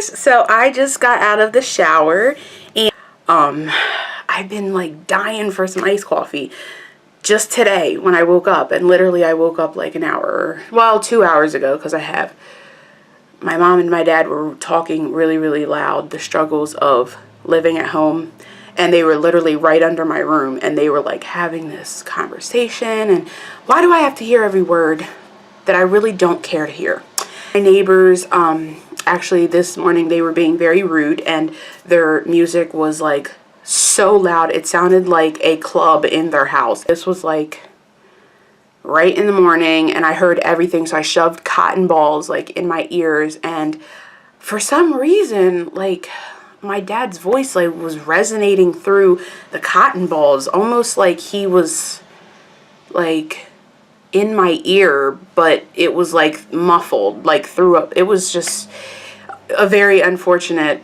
guys, so I just got out of the shower and I've been like dying for some iced coffee just today when I woke up, and literally I woke up like an hour, well, 2 hours ago, because my mom and my dad were talking really loud, the struggles of living at home, and they were literally right under my room, and they were like having this conversation, and why do I have to hear every word that I really don't care to hear? My neighbors, actually this morning they were being very rude, and their music was like so loud it sounded like a club in their house. This was like right in the morning, and I heard everything, so I shoved cotton balls like in my ears, and for some reason like my dad's voice like was resonating through the cotton balls, almost like he was like in my ear, but it was like muffled, like through up. It was just a very unfortunate,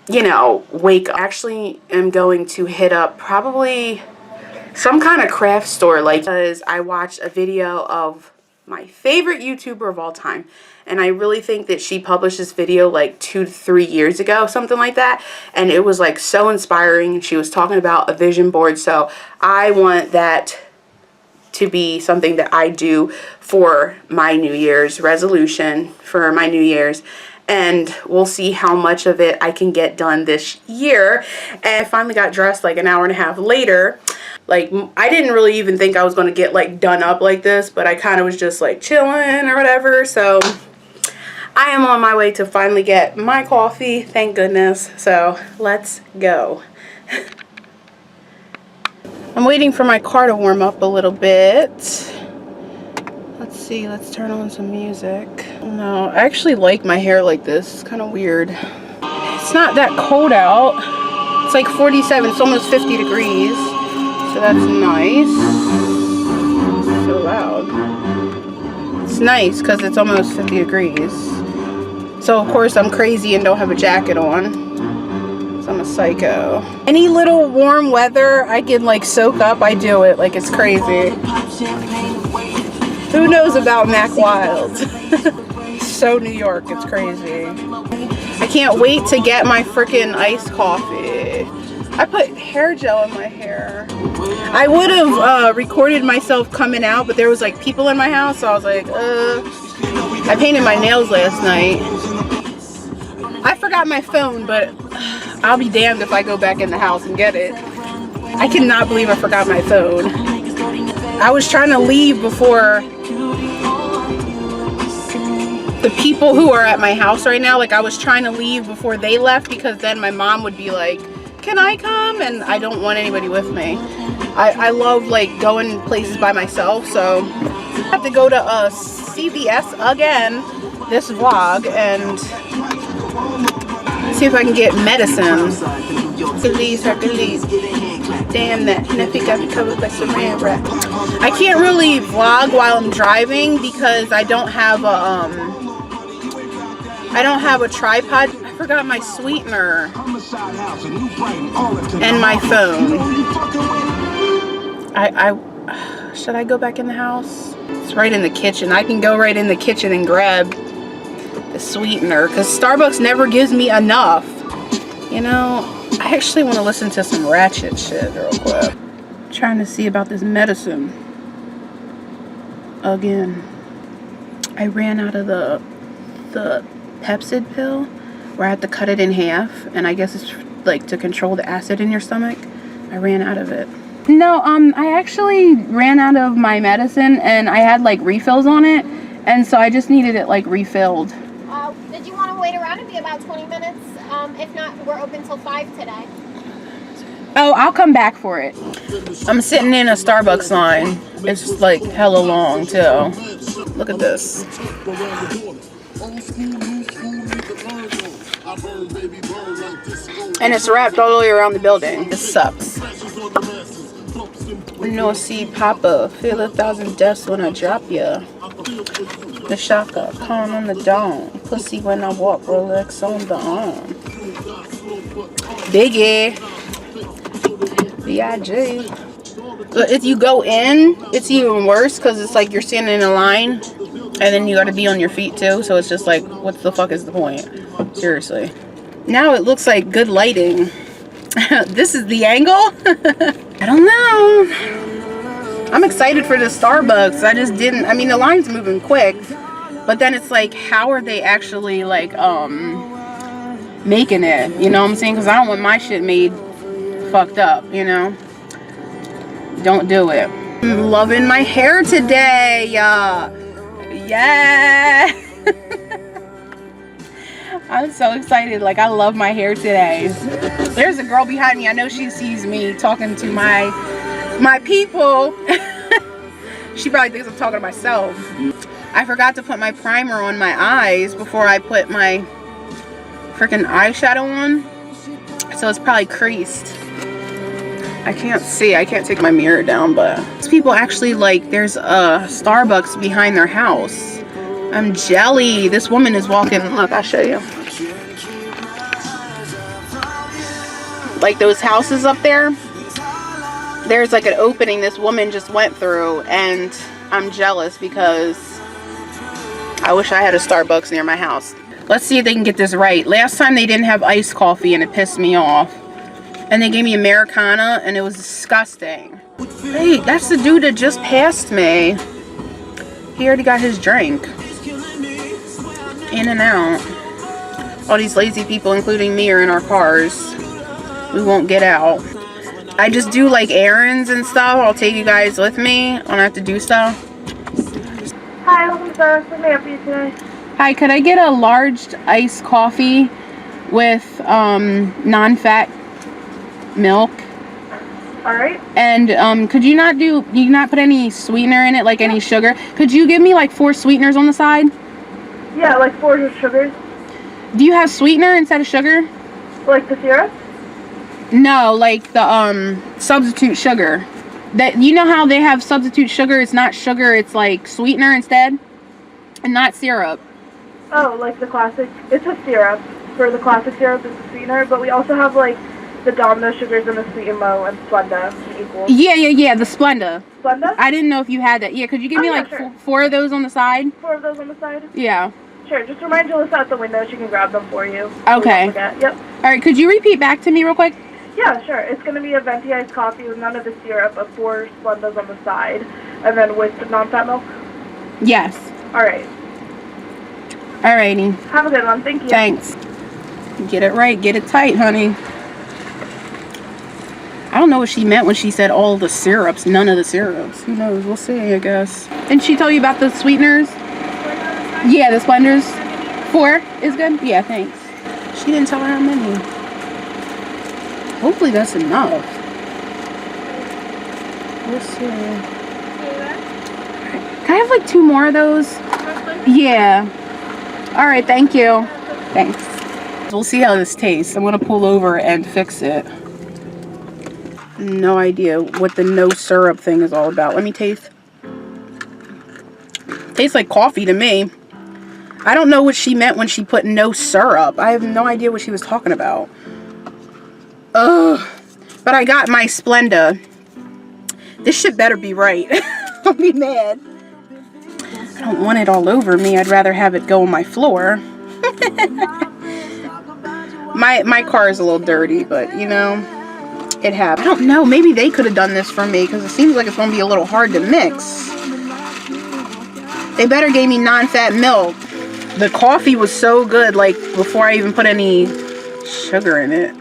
you know, wake up. I actually am going to hit up probably some kind of craft store, like, because I watched a video of my favorite YouTuber of all time, and I really think that she published this video like 2 to 3 years ago, something like that, and it was like so inspiring. She was talking about a vision board, so I want that to be something that I do for my New Year's resolution, for my New Year's, and we'll see how much of it I can get done this year. And I finally got dressed like an hour and a half later. Like, I didn't really even think I was going to get like done up like this, but I kind of was just like chilling or whatever. So I am on my way to finally get my coffee, thank goodness. So let's go. I'm waiting for my car to warm up a little bit. Let's see, let's turn on some music. No, I actually like my hair like this. It's kind of weird. It's not that cold out. It's like 47, it's almost 50 degrees. So that's nice. So loud. It's nice because it's almost 50 degrees. So of course I'm crazy and don't have a jacket on. I'm a psycho. Any little warm weather I can like soak up, I do it. Like, it's crazy. Who knows about Mac Wild? So New York, it's crazy. I can't wait to get my freaking iced coffee. I put hair gel in my hair. I would have recorded myself coming out, but there was like people in my house, so I was like, I painted my nails last night. I forgot my phone, but I'll be damned if I go back in the house and get it. I cannot believe I forgot my phone. I was trying to leave before the people who are at my house right now, like I was trying to leave before they left, because then my mom would be like, can I come? And I don't want anybody with me. I love like going places by myself, so I have to go to CVS again this vlog and see if I can get medicine. Hercules. Damn, that Neffy got me covered by saran wrap. I can't really vlog while I'm driving because I don't have a tripod. I forgot my sweetener and my phone. Should I go back in the house? It's right in the kitchen. I can go right in the kitchen and grab the sweetener, because Starbucks never gives me enough. You know, I actually want to listen to some ratchet shit real quick. I'm trying to see about this medicine again. I ran out of the Pepsid pill, where I had to cut it in half, and I guess it's like to control the acid in your stomach. I ran out of it. No, I actually ran out of my medicine, and I had like refills on it, and so I just needed it like refilled. Did you want to wait around? It'd be about 20 minutes. If not, we're open till 5 today. Oh, I'll come back for it. I'm sitting in a Starbucks line. It's like hella long too. Look at this. And it's wrapped all the way around the building. This sucks. No, see, Papa, feel 1,000 deaths when I drop ya. The shaka, corn on the dome. Pussy when I walk, Rolex on the arm. Biggie. B.I.G. If you go in, it's even worse because it's like you're standing in a line And then you got to be on your feet too, so it's just like, what the fuck is the point? Seriously. Now it looks like good lighting. This is the angle? I don't know. I'm excited for the Starbucks. I just didn't, I mean, the line's moving quick, but then it's like, how are they actually like, making it? You know what I'm saying? Because I don't want my shit made fucked up, you know? Don't do it. I'm loving my hair today. Yeah. I'm so excited. Like, I love my hair today. There's a girl behind me. I know she sees me talking to my people. She probably thinks I'm talking to myself. I forgot to put my primer on my eyes before I put my freaking eyeshadow on. So it's probably creased. I can't see. I can't take my mirror down, but these people actually, like, there's a Starbucks behind their house. I'm jelly. This woman is walking. Look, I'll show you. Like those houses up there, there's like an opening this woman just went through, and I'm jealous because I wish I had a Starbucks near my house. Let's see if they can get this right. Last time they didn't have iced coffee and it pissed me off. And they gave me Americana and it was disgusting. Hey, that's the dude that just passed me. He already got his drink. In and out. All these lazy people, including me, are in our cars. We won't get out. I just do like errands and stuff. I'll take you guys with me when I have to do stuff. Hi, welcome to What may I help you today? Hi, could I get a large iced coffee with non-fat milk? All right. And could you not put any sweetener in it, like any sugar? Could you give me like 4 sweeteners on the side? Yeah, like 4 sugars. Do you have sweetener instead of sugar? Like the syrup? No, like the substitute sugar. That, you know how they have substitute sugar? It's not sugar, it's like sweetener instead, and not syrup. Oh, like the classic. It's a syrup. For the classic syrup, it's a sweetener, but we also have like the Domino sugars and the Sweet and Low and Splenda equals. Yeah, the Splenda. Splenda? I didn't know if you had that. Yeah, could you give me yeah, like sure. 4 of those on the side? 4 of those on the side? Yeah. Sure, just remind Julissa at the window. She can grab them for you. Okay. Yep. Alright, could you repeat back to me real quick? Yeah, sure. It's going to be a venti iced coffee with none of the syrup, but 4 Splendas on the side, and then with the non-fat milk? Yes. All right. Alrighty. Have a good one. Thank you. Thanks. Get it right. Get it tight, honey. I don't know what she meant when she said all the syrups, none of the syrups. Who knows? We'll see, I guess. Didn't she tell you about the sweeteners? Yeah, the Splenders. 4 is good? Yeah, thanks. She didn't tell her how many. Hopefully that's enough. We'll see. Can I have like 2 more of those? Yeah. Alright, thank you. Thanks. We'll see how this tastes. I'm going to pull over and fix it. No idea what the no syrup thing is all about. Let me taste. Tastes like coffee to me. I don't know what she meant when she put no syrup. I have no idea what she was talking about. Ugh. But I got my Splenda. This shit better be right. I'll be mad. I don't want it all over me. I'd rather have it go on my floor. My car is a little dirty, but you know, it happened. I don't know. Maybe they could have done this for me because it seems like it's going to be a little hard to mix. They better gave me non-fat milk. The coffee was so good, like before I even put any sugar in it.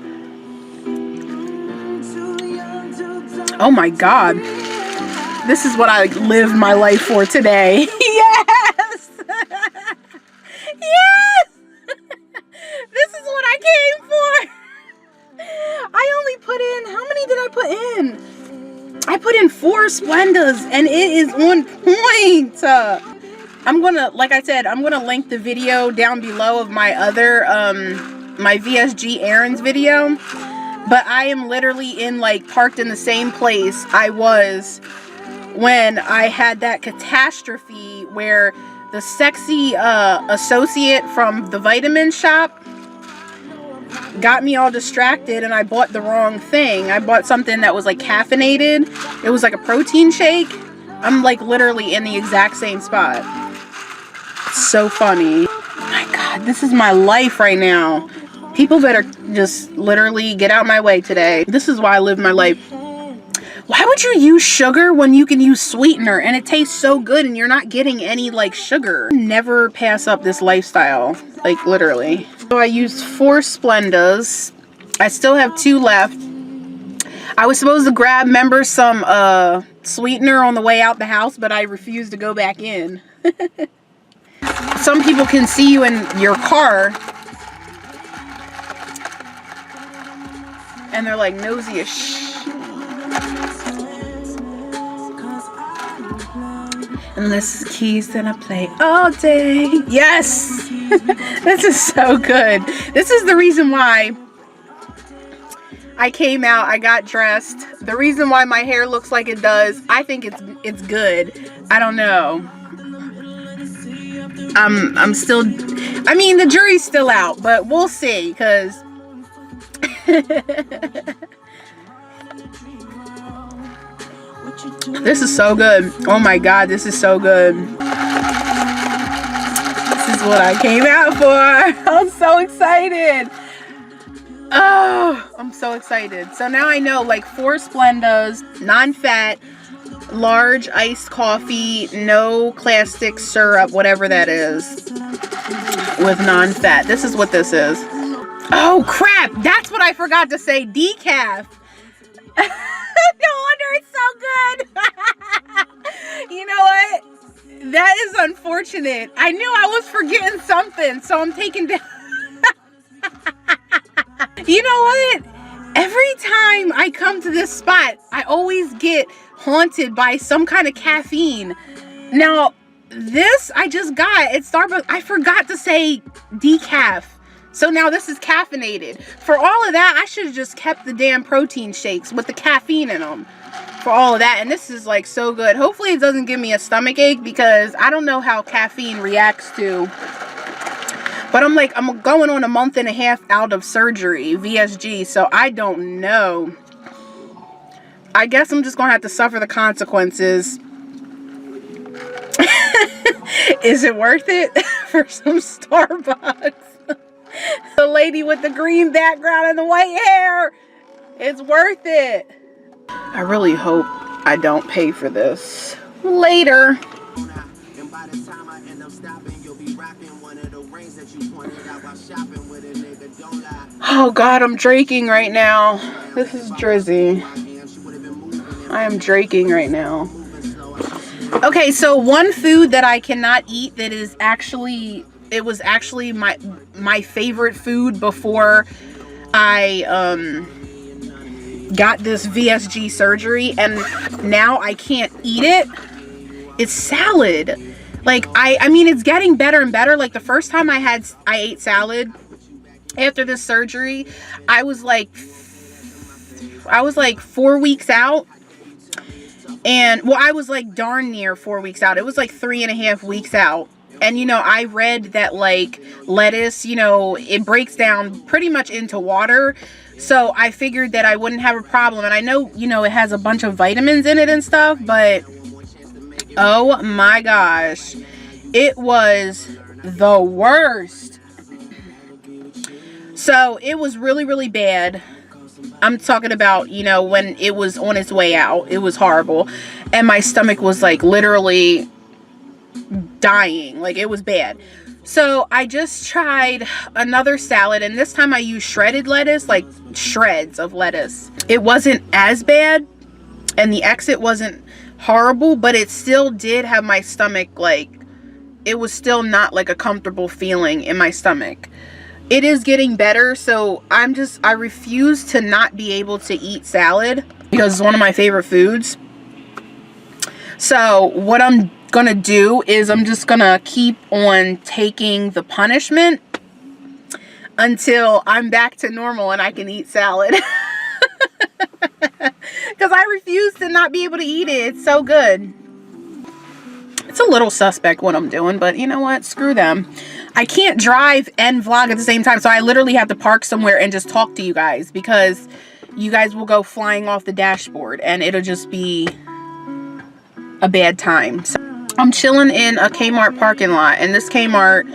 Oh my God. This is what I live my life for today. Yes! Yes! This is what I came for. I only put in, how many did I put in? I put in 4 Splendas and it is on point. I'm gonna, like I said, I'm gonna link the video down below of my other, my VSG errands video. But I am literally parked in the same place I was when I had that catastrophe where the sexy associate from the vitamin shop got me all distracted and I bought the wrong thing. I bought something that was like caffeinated. It was like a protein shake. I'm like literally in the exact same spot. so funny. Oh my God, this is my life right now. People better just literally get out my way today. This is why I live my life. Why would you use sugar when you can use sweetener and it tastes so good and you're not getting any like sugar? Never pass up this lifestyle, like literally. So I used 4 Splendas. I still have 2 left. I was supposed to grab, remember, some sweetener on the way out the house, but I refused to go back in. Some people can see you in your car and they're like nosy as shit. Unless it's keys, then I play all day. Yes! This is so good. This is the reason why I came out, I got dressed. The reason why my hair looks like it does, I think it's good. I don't know. I'm still, I mean, the jury's still out, but we'll see, because this is so good. Oh my God, this is so good. This is what I came out for. I'm so excited. Oh, I'm so excited. So now I know, like, 4 Splendas, non-fat, large iced coffee, no plastic syrup, whatever that is, with non-fat. This is what this is. Oh crap, that's what I forgot to say. Decaf. No wonder it's so good. You know what? That is unfortunate. I knew I was forgetting something, so I'm taking down. You know what? Every time I come to this spot, I always get haunted by some kind of caffeine. Now, this I just got at Starbucks. I forgot to say decaf. So now this is caffeinated. For all of that, I should have just kept the damn protein shakes with the caffeine in them. For all of that. And this is like so good. Hopefully it doesn't give me a stomach ache, because I don't know how caffeine reacts to. But I'm going on a month and a half out of surgery, VSG, so I don't know. I guess I'm just going to have to suffer the consequences. Is it worth it for some Starbucks? The lady with the green background and the white hair. It's worth it. I really hope I don't pay for this later. Oh God, I'm draking right now. This is Drizzy. I am draking right now. Okay, so one food that I cannot eat that is actually, it was actually my favorite food before I got this VSG surgery, and now I can't eat it. It's salad. Like, I mean, it's getting better and better. Like, the first time I ate salad after this surgery, I was like 4 weeks out. And, well, I was like darn near 4 weeks out. It was like 3.5 weeks out. And, you know, I read that, like, lettuce, you know, it breaks down pretty much into water. So I figured that I wouldn't have a problem. And I know, you know, it has a bunch of vitamins in it and stuff, but oh my gosh, it was the worst. So it was really, really bad. I'm talking about, you know, when it was on its way out, it was horrible. And my stomach was like literally dying. Like, it was bad. So I just tried another salad, and this time I used shredded lettuce, like shreds of lettuce. It wasn't as bad, and the exit wasn't horrible, but it still did have my stomach, like, it was still not like a comfortable feeling in my stomach. It is getting better, so I refuse to not be able to eat salad because it's one of my favorite foods. So what I'm gonna do is I'm just gonna keep on taking the punishment until I'm back to normal and I can eat salad. Because I refuse to not be able to eat it. It's so good. It's a little suspect what I'm doing, but you know what? Screw them. I can't drive and vlog at the same time, so I literally have to park somewhere and just talk to you guys, because you guys will go flying off the dashboard and it'll just be a bad time. So I'm chilling in a Kmart parking lot, and this Kmart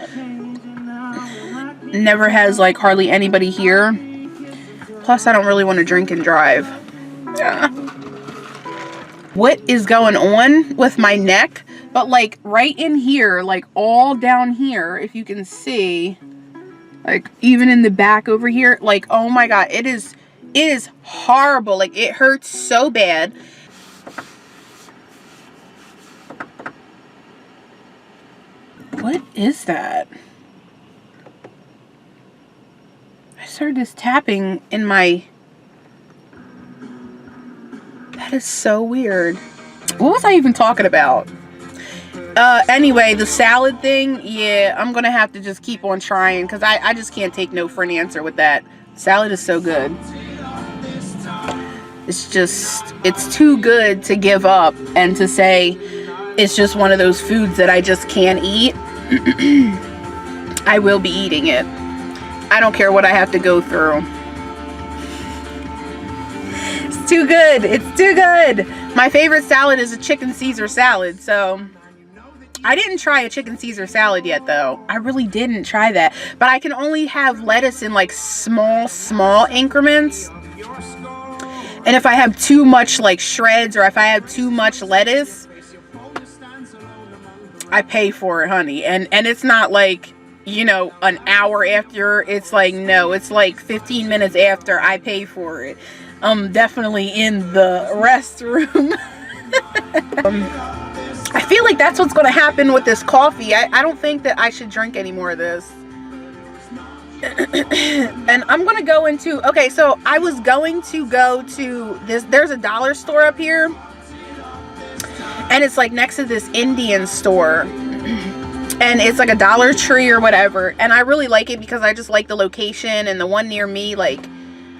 never has like hardly anybody here. Plus, I don't really want to drink and drive. Yeah. What is going on with my neck? But like right in here, like all down here, if you can see, like even in the back over here, like oh my god, it is horrible. Like it hurts so bad. What is that? I started this tapping in my... That is so weird. What was I even talking about? Anyway, the salad thing, yeah, I'm gonna have to just keep on trying because I just can't take no for an answer with that. Salad is so good. It's just, it's too good to give up and to say it's just one of those foods that I just can't eat. I will be eating it. I don't care what I have to go through. It's too good. It's too good. My favorite salad is a chicken Caesar salad. So I didn't try a chicken Caesar salad yet though. I really didn't try that. But I can only have lettuce in like small increments. And if I have too much like shreds or if I have too much lettuce, I pay for it, honey. And it's not like, you know, an hour after. It's like, no, it's like 15 minutes after I pay for it. Definitely in the restroom. I feel like that's what's going to happen with this coffee. I don't think that I should drink any more of this. And I'm going to go into, okay, so I was going to go to this, there's a dollar store up here. And it's like next to this Indian store. And it's like a Dollar Tree or whatever. And I really like it because I just like the location. And the one near me, like,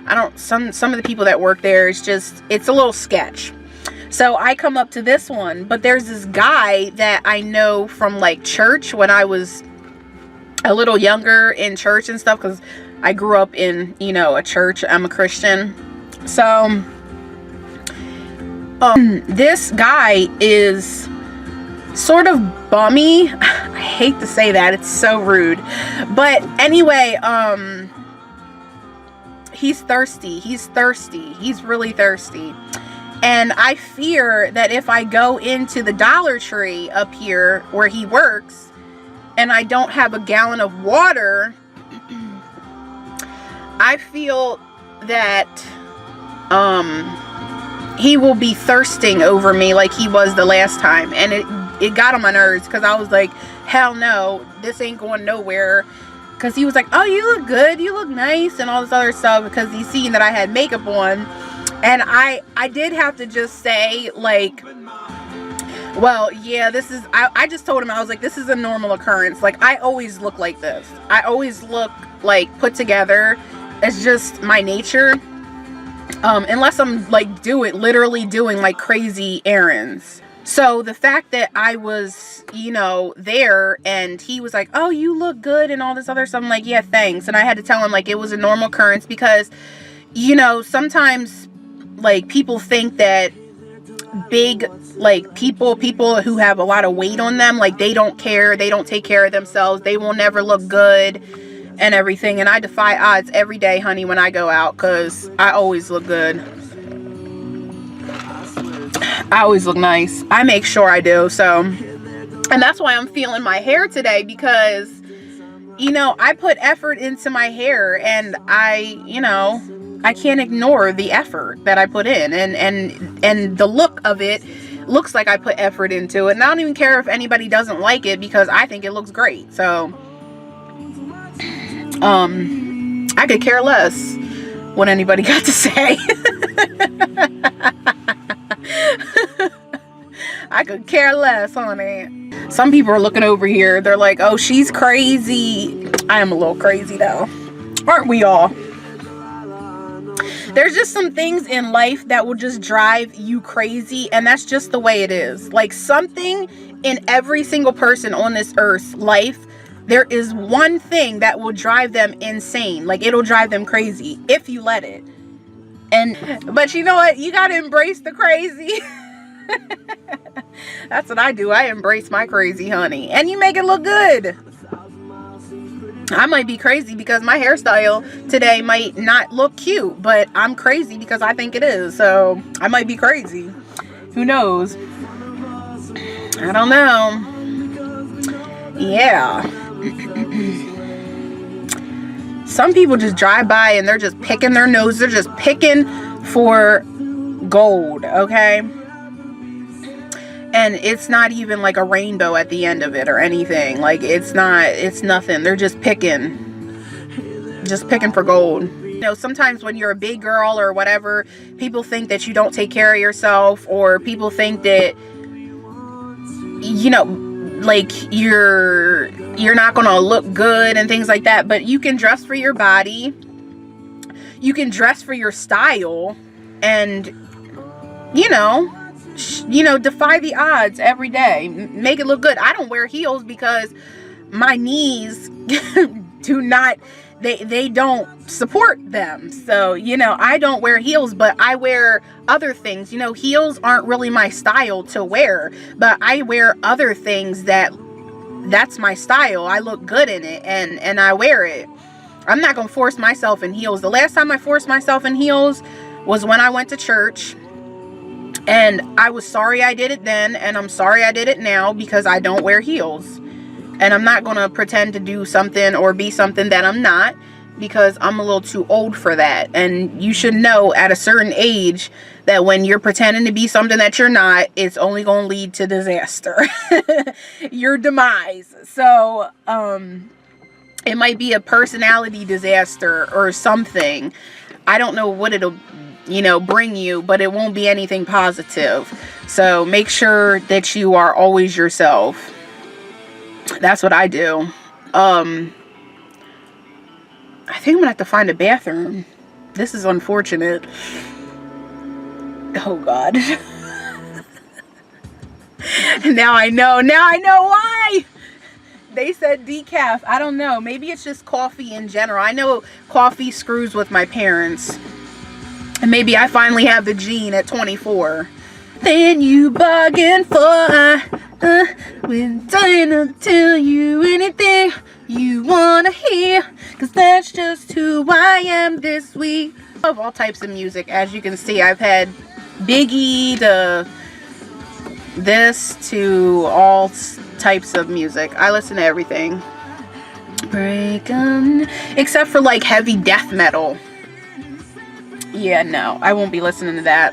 I don't, some of the people that work there, it's just, it's a little sketch. So I come up to this one. But there's this guy that I know from like church when I was a little younger in church and stuff. Because I grew up in, you know, a church. I'm a Christian. So... this guy is sort of bummy. I hate to say that, it's so rude, but anyway, he's thirsty. He's really thirsty, and I fear that if I go into the Dollar Tree up here where he works and I don't have a gallon of water, I feel that he will be thirsting over me like he was the last time. And it got on my nerves because I was like, hell no, this ain't going nowhere. Because he was like, oh, you look good, you look nice, and all this other stuff, because he's seen that I had makeup on. And I did have to just say, like, well, yeah, this is, I just told him, I was like, this is a normal occurrence. Like, I always look like this. I always look like put together. It's just my nature. Unless I'm like literally doing like crazy errands. So the fact that I was, you know, there and he was like, oh, you look good and all this other stuff. I'm like, yeah, thanks. And I had to tell him like it was a normal occurrence because, you know, sometimes like people think that big, like people who have a lot of weight on them, like they don't care, they don't take care of themselves, they will never look good and everything. And I defy odds every day, honey, when I go out, because I always look good. I always look nice. I make sure I do. So, and that's why I'm feeling my hair today, because, you know, I put effort into my hair, and I, you know, I can't ignore the effort that I put in, and the look of it looks like I put effort into it. And I don't even care if anybody doesn't like it, because I think it looks great. So I could care less what anybody got to say. I could care less, honey. Some people are looking over here. They're like, oh, she's crazy. I am a little crazy, though. Aren't we all? There's just some things in life that will just drive you crazy, and that's just the way it is. Like, something in every single person on this earth's life, there is one thing that will drive them insane. Like, it'll drive them crazy if you let it. But you know what? You gotta embrace the crazy. That's what I do. I embrace my crazy, honey. And you make it look good. I might be crazy because my hairstyle today might not look cute, but I'm crazy because I think it is. So I might be crazy. Who knows? I don't know. Yeah. Some people just drive by and they're just picking their nose. They're just picking for gold, okay? And it's not even like a rainbow at the end of it or anything. Like, it's nothing. They're just picking for gold. You know, sometimes when you're a big girl or whatever, people think that you don't take care of yourself, or people think that, you know, like you're not gonna look good and things like that. But you can dress for your body, you can dress for your style, and you know, defy the odds every day. Make it look good. I don't wear heels because my knees do not, they don't support them. So, you know, I don't wear heels, but I wear other things. You know, heels aren't really my style to wear, but I wear other things that's my style. I look good in it, and I wear it. I'm not gonna force myself in heels. The last time I forced myself in heels was when I went to church. And I was sorry I did it then, and I'm sorry I did it now, because I don't wear heels. And I'm not going to pretend to do something or be something that I'm not, because I'm a little too old for that. And you should know at a certain age that when you're pretending to be something that you're not, it's only going to lead to disaster. Your demise. So, it might be a personality disaster or something. I don't know what it'll, you know, bring you, but it won't be anything positive. So make sure that you are always yourself. That's what I do. I think I'm gonna have to find a bathroom. This is unfortunate. Oh God. Now I know why they said decaf. I don't know, maybe it's just coffee in general. I know coffee screws with my parents. And maybe I finally have the gene at 24. Then you bargain for when trying to tell you anything you wanna hear, 'cause that's just who I am this week. Of all types of music, as you can see, I've had Biggie to this to all types of music. I listen to everything. Break 'em, except for like heavy death metal. Yeah, no, I won't be listening to that.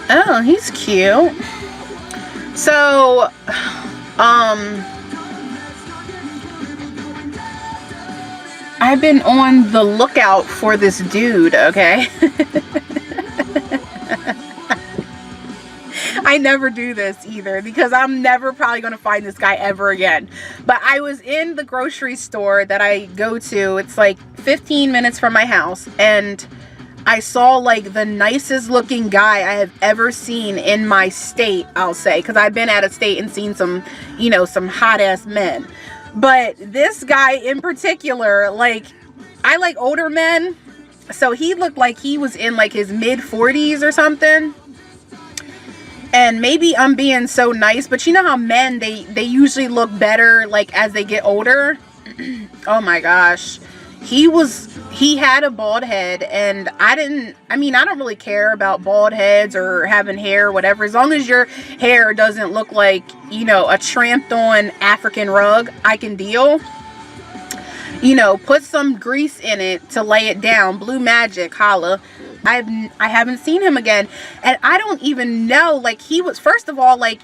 Oh, he's cute. So, I've been on the lookout for this dude, okay? I never do this either, because I'm never probably going to find this guy ever again. But I was in the grocery store that I go to. It's like 15 minutes from my house. And I saw like the nicest looking guy I have ever seen in my state, I'll say. Because I've been out of state and seen some, you know, some hot ass men. But this guy in particular, like, I like older men. So he looked like he was in like his mid 40s or something. And maybe I'm being so nice, but you know how men, they usually look better like as they get older. Oh my gosh. He had a bald head, and I don't really care about bald heads or having hair or whatever. As long as your hair doesn't look like, you know, a tramped on African rug, I can deal. You know, put some grease in it to lay it down. Blue Magic, holla. I haven't seen him again, and I don't even know, like, he was, first of all, like,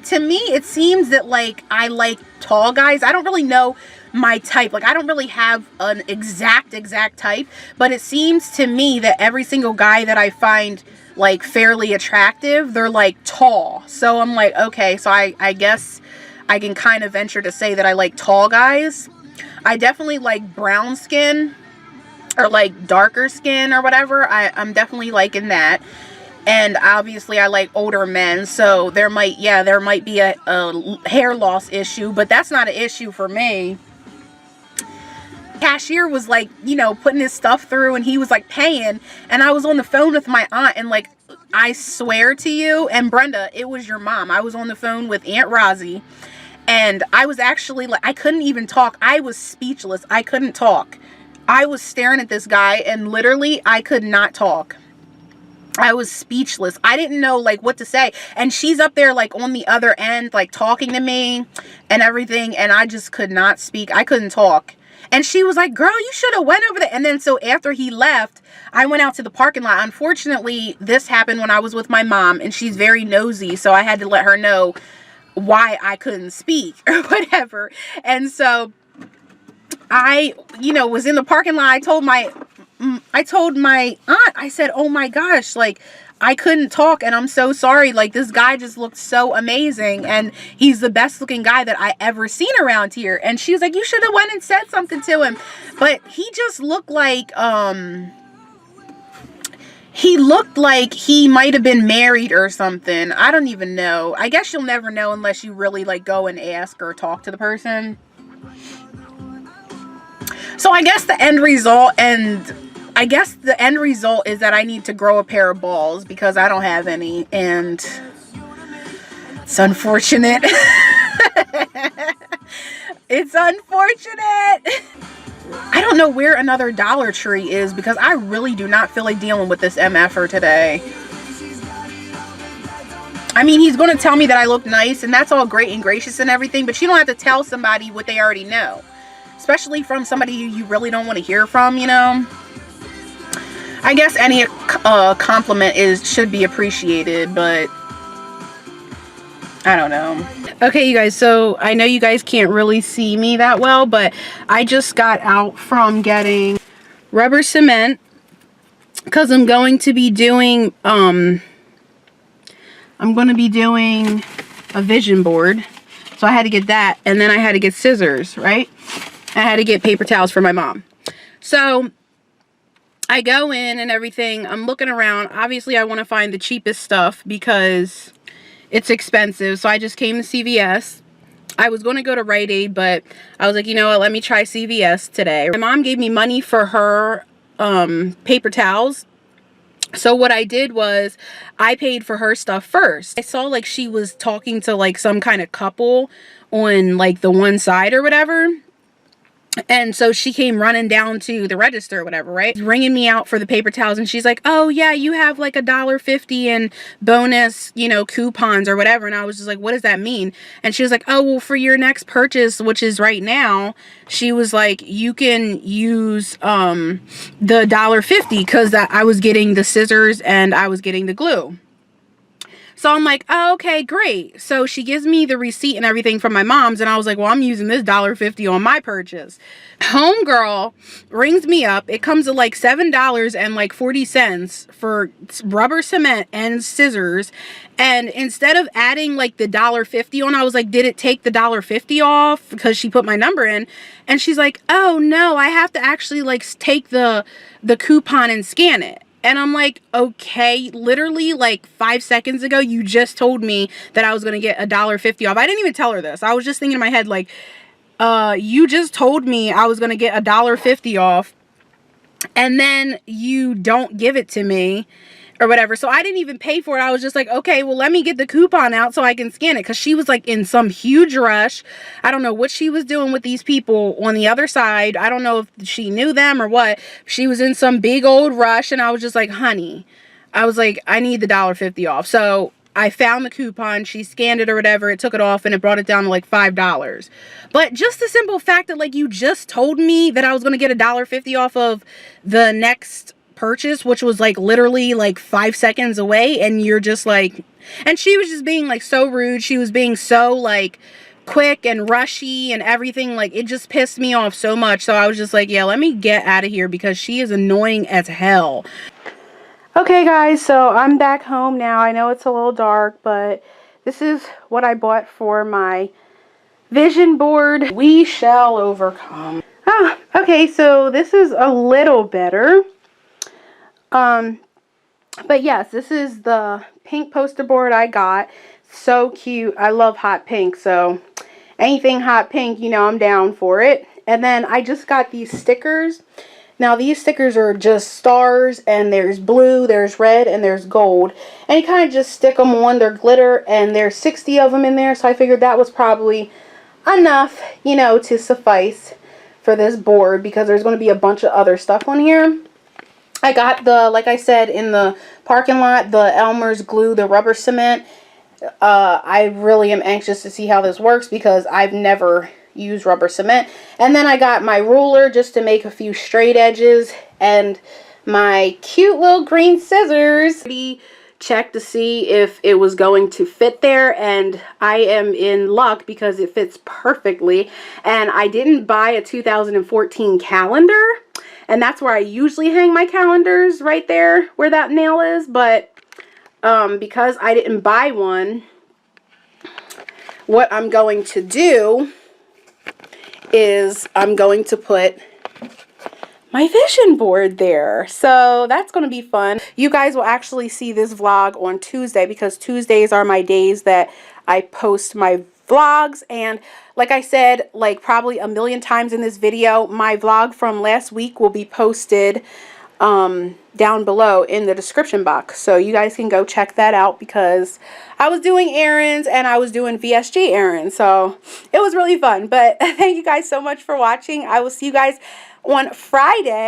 to me it seems that like I like tall guys. I don't really know my type. Like, I don't really have an exact type, but it seems to me that every single guy that I find like fairly attractive, they're like tall. So I'm like, okay, so I guess I can kind of venture to say that I like tall guys. I definitely like brown skin, or like darker skin or whatever. I'm definitely liking that. And obviously I like older men, so there might be a hair loss issue, but that's not an issue for me. Cashier was like, you know, putting his stuff through, and he was like paying, and I was on the phone with my aunt, and like I swear to you, and Brenda, it was your mom. I was on the phone with Aunt Rosie, and I was actually like, I couldn't even talk. I was speechless. I couldn't talk. I was staring at this guy, and literally, I could not talk. I was speechless. I didn't know like what to say. And she's up there like on the other end, like talking to me and everything. And I just could not speak. I couldn't talk. And she was like, girl, you should have went over there. And then so after he left, I went out to the parking lot. Unfortunately, this happened when I was with my mom, and she's very nosy. So I had to let her know why I couldn't speak or whatever. And so I, you know, was in the parking lot. I told my aunt, I said, oh my gosh, like, I couldn't talk, and I'm so sorry. Like, this guy just looked so amazing, and he's the best looking guy that I ever seen around here. And she was like, you should have went and said something to him. But he just looked like, he might have been married or something. I don't even know. I guess you'll never know unless you really, like, go and ask or talk to the person. So I guess the end result, is that I need to grow a pair of balls because I don't have any, and it's unfortunate. It's unfortunate. I don't know where another Dollar Tree is because I really do not feel like dealing with this MFer today. I mean, he's going to tell me that I look nice, and that's all great and gracious and everything, but you don't have to tell somebody what they already know. Especially from somebody you really don't want to hear from, you know. I guess any compliment should be appreciated, but I don't know. Okay, you guys, so I know you guys can't really see me that well, but I just got out from getting rubber cement because I'm going to be doing a vision board. So I had to get that, and then I had to get scissors, right? I had to get paper towels for my mom. So I go in and everything. I'm looking around. Obviously, I want to find the cheapest stuff because it's expensive. So I just came to CVS. I was going to go to Rite Aid, but I was like, you know what? Let me try CVS today. My mom gave me money for her paper towels. So what I did was I paid for her stuff first. I saw like she was talking to like some kind of couple on like the one side or whatever. And so she came running down to the register or whatever, right? Ringing me out for the paper towels. And she's like, oh yeah, you have like $1.50 in bonus, you know, coupons or whatever. And I was just like, what does that mean? And she was like, oh, well, for your next purchase, which is right now, she was like, you can use the $1.50 because I was getting the scissors and I was getting the glue. So I'm like, oh, okay, great. So she gives me the receipt and everything from my mom's, and I was like, well, I'm using this $1.50 on my purchase. Homegirl rings me up. It comes to like $7.40 for rubber cement and scissors. And instead of adding like the $1.50 on, I was like, did it take the $1.50 off? Because she put my number in. And she's like, oh no, I have to actually like take the coupon and scan it. And I'm like, okay, literally like 5 seconds ago, you just told me that I was going to get $1.50 off. I didn't even tell her this. I was just thinking in my head, like, you just told me I was going to get $1.50 off, and then you don't give it to me or whatever. So I didn't even pay for it. I was just like, okay, well, let me get the coupon out so I can scan it. Because she was like in some huge rush. I don't know what she was doing with these people on the other side. I don't know if she knew them or what. She was in some big old rush. And I was just like, honey, I was like, I need the $1.50 off. So I found the coupon. She scanned it or whatever. It took it off and it brought it down to like $5. But just the simple fact that like you just told me that I was going to get $1.50 off of the next purchase, which was like literally like 5 seconds away, and you're just like, and she was just being like so rude. She was being so like quick and rushy and everything. Like it just pissed me off so much. So I was just like, yeah, let me get out of here because she is annoying as hell. Okay guys, so I'm back home now. I know it's a little dark, but this is what I bought for my vision board. We shall overcome. Okay, so this is a little better. But yes, this is the pink poster board I got. So cute. I love hot pink, so anything hot pink, you know, I'm down for it. And then I just got these stickers, Now these stickers are just stars, and there's blue, there's red, and there's gold. And you kind of just stick them on. They're glitter, and there's 60 of them in there. So I figured that was probably enough, you know, to suffice for this board, because there's going to be a bunch of other stuff on here. I got the, like I said, in the parking lot, the Elmer's glue, the rubber cement. I really am anxious to see how this works, because I've never used rubber cement. And then I got my ruler just to make a few straight edges, and my cute little green scissors. Check to see if it was going to fit there, and I am in luck because it fits perfectly. And I didn't buy a 2014 calendar, and that's where I usually hang my calendars, right there where that nail is. But because I didn't buy one, what I'm going to do is I'm going to put my vision board there. So that's going to be fun. You guys will actually see this vlog on Tuesday, because Tuesdays are my days that I post my vlogs. And like I said, like probably a million times in this video, my vlog from last week will be posted down below in the description box, so you guys can go check that out, because I was doing errands and I was doing VSG errands, so it was really fun. But thank you guys so much for watching. I will see you guys on Friday.